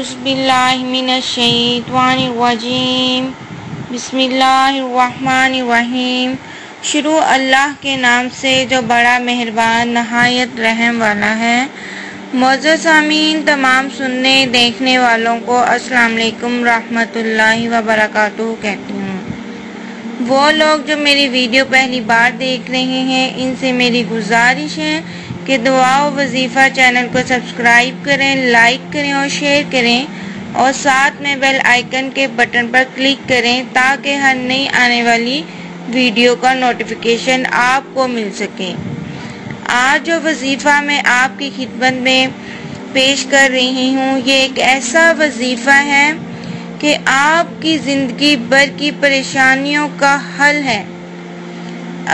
अऊज़ु बिल्लाहि मिनश्शैतानिर्रजीम। बिस्मिल्लाहिर्रहमानिर्रहीम। शुरू अल्लाह के नाम से जो बड़ा मेहरबान नहायत रहम वाला है। मौजूद सामीन तमाम सुनने देखने वालों को अस्सलाम वालेकुम रहमतुल्लाहि व बरकातुहू कहती हूँ। वो लोग जो मेरी वीडियो पहली बार देख रहे हैं, इनसे मेरी गुजारिश है कि दुआ व वजीफ़ा चैनल को सब्सक्राइब करें, लाइक करें और शेयर करें और साथ में बेल आइकन के बटन पर क्लिक करें ताकि हर नई आने वाली वीडियो का नोटिफिकेशन आपको मिल सके। आज जो वजीफ़ा मैं आपकी खिदमत में पेश कर रही हूँ, ये एक ऐसा वजीफ़ा है कि आपकी ज़िंदगी भर की परेशानियों का हल है।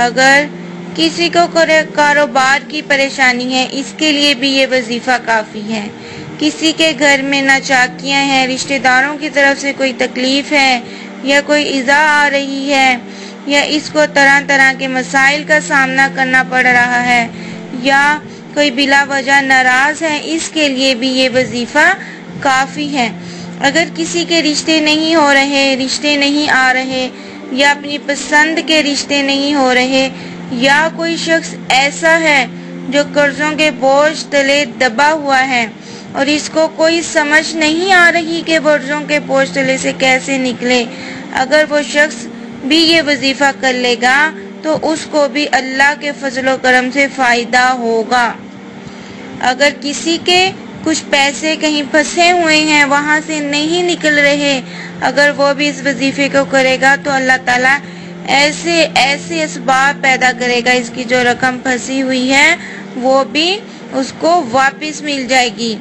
अगर किसी को कारोबार की परेशानी है, इसके लिए भी ये वजीफ़ा काफ़ी है। किसी के घर में नाचाकियाँ हैं, रिश्तेदारों की तरफ से कोई तकलीफ़ है या कोई इज़ा आ रही है या इसको तरह तरह के मसाइल का सामना करना पड़ रहा है या कोई बिला वजह नाराज़ है, इसके लिए भी ये वजीफ़ा काफ़ी है। अगर किसी के रिश्ते नहीं हो रहे, रिश्ते नहीं आ रहे या अपनी पसंद के रिश्ते नहीं हो रहे या कोई शख्स ऐसा है जो कर्जों के बोझ तले दबा हुआ है और इसको कोई समझ नहीं आ रही कि कर्जों के बोझ तले से कैसे निकले, अगर वो शख्स भी ये वजीफ़ा कर लेगा तो उसको भी अल्लाह के फजल व करम से फ़ायदा होगा। अगर किसी के कुछ पैसे कहीं फंसे हुए हैं, वहाँ से नहीं निकल रहे, अगर वो भी इस वजीफ़े को करेगा तो अल्लाह ताला ऐसे असबाब पैदा करेगा, इसकी जो रकम फंसी हुई है वो भी उसको वापस मिल जाएगी।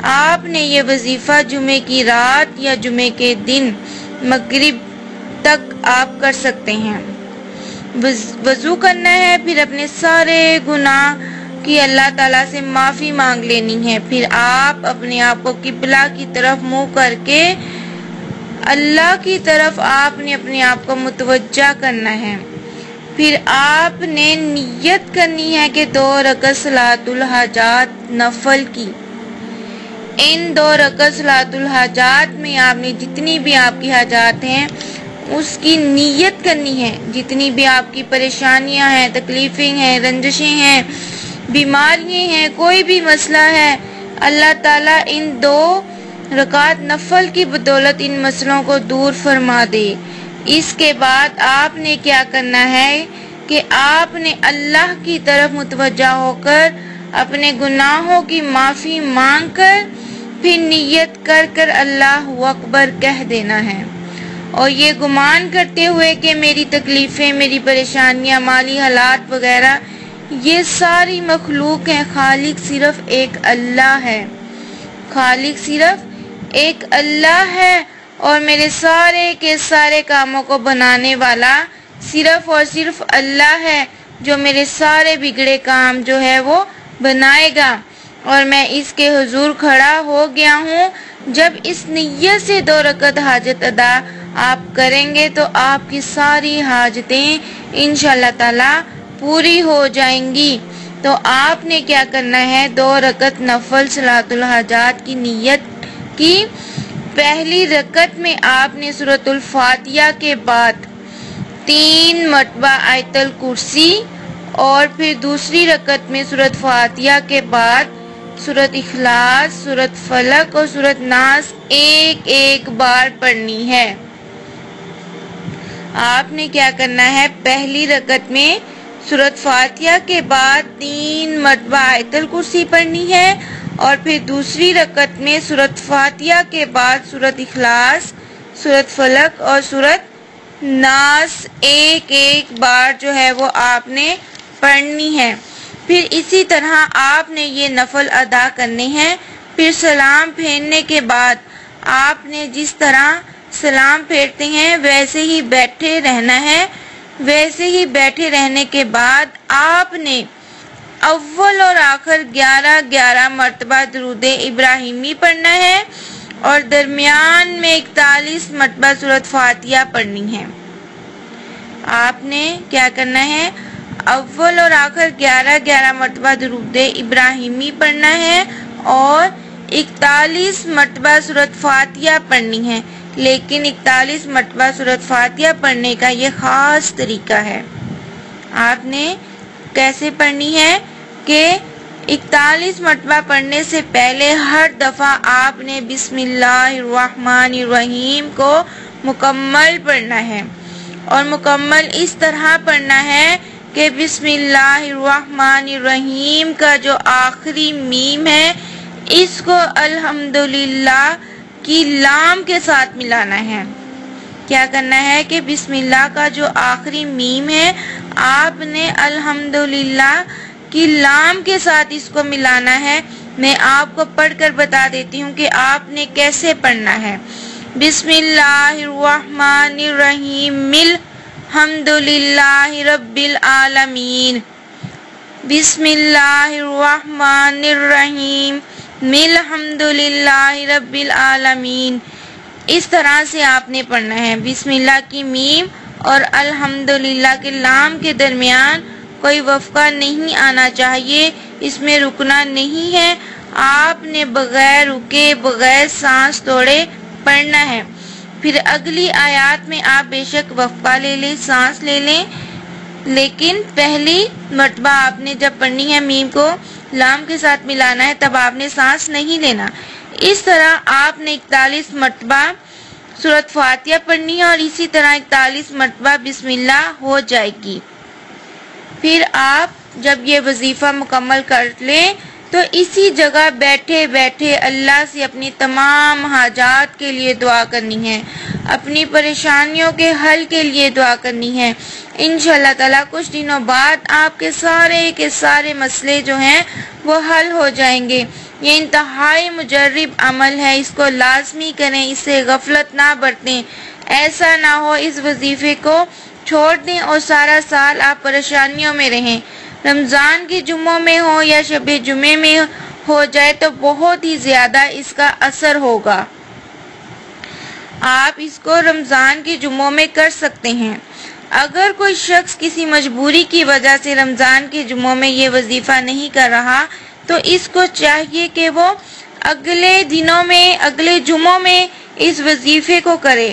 आपने ये वजीफ़ा जुमे की रात या जुमे के दिन मगरिब तक आप कर सकते हैं। वज़ू करना है, फिर अपने सारे गुनाह की अल्लाह ताला से माफ़ी मांग लेनी है। फिर आप अपने आप को किबला की तरफ मुँह करके अल्लाह की तरफ आपने अपने आप को मुतवज्जा करना है। फिर आपने नियत करनी है कि 2 रकअत सलातुल हाजात नफल की। इन 2 रकअत सलातुल हाजात में आपने जितनी भी आपकी हाजात हैं उसकी नियत करनी है। जितनी भी आपकी परेशानियां हैं, तकलीफ़ें हैं, रंजिशें हैं, बीमारियां हैं, कोई भी मसला है, अल्लाह ताला इन 2 रकात नफल की बदौलत इन मसलों को दूर फरमा दे। इसके बाद आपने क्या करना है कि आपने अल्लाह की तरफ मुतवज्जा होकर अपने गुनाहों की माफ़ी मांगकर फिर नियत कर कर अल्लाहु अकबर कह देना है और ये गुमान करते हुए कि मेरी तकलीफ़ें, मेरी परेशानियां, माली हालात वगैरह ये सारी मखलूक हैं, खालिक सिर्फ एक अल्लाह है। खालिक सिर्फ एक अल्लाह है और मेरे सारे के सारे कामों को बनाने वाला सिर्फ और सिर्फ अल्लाह है, जो मेरे सारे बिगड़े काम जो है वो बनाएगा। और मैं इसके हुजूर खड़ा हो गया हूँ। जब इस नियत से 2 रकअत हाजत अदा आप करेंगे तो आपकी सारी हाजतें इंशाअल्लाह ताला पूरी हो जाएंगी। तो आपने क्या करना है, 2 रकअत नफल सलातुल हाजात की नियत की। पहली रकअत में आपने सूरतुल फातिहा के बाद 3 मरतबा आयतुल कुर्सी और फिर दूसरी रकअत में सूरत फातिहा के बाद सूरत इखलास, सूरत फलक और सूरत नास एक बार पढ़नी है। आपने क्या करना है, पहली रकअत में सूरत फातिहा के बाद 3 मरतबा आयतुल कुर्सी पढ़नी है और फिर दूसरी रकअत में सूरत फातिहा के बाद सूरत इखलास, सूरत फलक और सूरत नास एक बार जो है वो आपने पढ़नी है। फिर इसी तरह आपने ये नफल अदा करने हैं। फिर सलाम फेरने के बाद आपने जिस तरह सलाम फेरते हैं वैसे ही बैठे रहना है। वैसे ही बैठे रहने के बाद आपने अव्वल और आखिर 11 मरतबा दुरूदे इब्राहिमी पढ़ना है और दरमियान में 41 मरतबा सूरत फातिहा पढ़नी है। आपने क्या करना है, अव्वल और आखिर 11 मरतबा दुरूदे इब्राहिमी पढ़ना है और 41 مرتبہ سورۃ فاتحہ پڑھنی ہے، لیکن 41 مرتبہ سورۃ فاتحہ پڑھنے کا یہ خاص طریقہ ہے۔ آپ نے کیسے پڑھنی ہے کہ 41 مرتبہ پڑھنے سے پہلے ہر دفعہ آپ نے بسم اللہ الرحمن الرحیم کو مکمل پڑھنا ہے، اور مکمل اس طرح پڑھنا ہے کہ بسم اللہ الرحمن الرحیم کا جو آخری میم ہے اس کو الحمدللہ کی لام کے ساتھ ملانا ہے۔ کیا کرنا ہے کہ بسم اللہ کا جو آخری میم ہے آپ نے الحمدللہ کی لام کے ساتھ اس کو ملانا ہے۔ میں آپ کو پڑھ کر بتا دیتی ہوں کہ آپ نے کیسے پڑھنا ہے۔ بسم اللہ الرحمن الرحیم الحمدللہ رب العالمین، بسم اللہ الرحمن الرحیم الحمدللہ رب العالمین۔ اس طرح سے آپ نے پڑھنا ہے۔ بسم اللہ کی میم اور الحمدللہ کے لام کے درمیان کوئی وقفہ نہیں آنا چاہیے، اس میں رکنا نہیں ہے۔ آپ نے بغیر رکے بغیر سانس توڑے پڑھنا ہے۔ پھر اگلی آیات میں آپ بے شک وقفہ لے لیں، سانس لے لیں، لیکن پہلی مرتبہ آپ نے جب پڑھنی ہے میم کو لام کے ساتھ ملانا ہے تب آپ نے سانس نہیں لینا۔ اس طرح آپ نے 41 مرتبہ سورۃ فاتحہ پڑھنی ہے اور اسی طرح 41 مرتبہ بسم اللہ ہو جائے گی۔ پھر آپ جب یہ وظیفہ مکمل کر لیں تو اسی جگہ بیٹھے بیٹھے اللہ سے اپنی تمام حاجات کے لیے دعا کرنی ہے، اپنی پریشانیوں کے حل کے لیے دعا کرنی ہے۔ انشاءاللہ تعالیٰ کچھ دنوں بعد آپ کے سارے مسئلے جو ہیں وہ حل ہو جائیں گے۔ یہ انتہائی مجرب عمل ہے، اس کو لازمی کریں، اس سے غفلت نہ برتیں۔ ایسا نہ ہو اس وظیفے کو چھوڑ دیں اور سارا سال آپ پریشانیوں میں رہیں۔ رمضان کے جمعوں میں ہو یا شب جمعے میں ہو جائے تو بہت ہی زیادہ اس کا اثر ہوگا۔ آپ اس کو رمضان کے جمعوں میں کر سکتے ہیں۔ اگر کوئی شخص کسی مجبوری کی وجہ سے رمضان کے جمعوں میں یہ وظیفہ نہیں کر رہا تو اس کو چاہیے کہ وہ اگلے دنوں میں اگلے جمعوں میں اس وظیفے کو کرے۔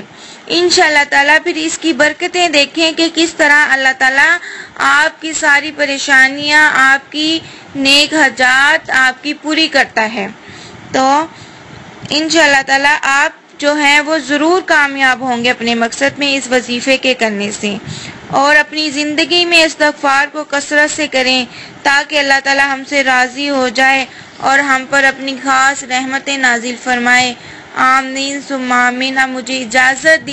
انشاءاللہ تعالیٰ پھر اس کی برکتیں دیکھیں کہ کس طرح اللہ تعالیٰ آپ کی ساری پریشانیاں، آپ کی نیک حاجات آپ کی پوری کرتا ہے۔ تو انشاءاللہ تعالیٰ آپ جو ہیں وہ ضرور کامیاب ہوں گے اپنے مقصد میں اس وظیفے کے کرنے سے، اور اپنی زندگی میں استغفار کو کثرت سے کریں تاکہ اللہ تعالیٰ ہم سے راضی ہو جائے اور ہم پر اپنی خاص رحمتیں نازل فرمائے۔ آمین ثم آمین۔ مجھے اجازت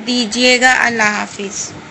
دیجیے گا۔ اللہ حافظ۔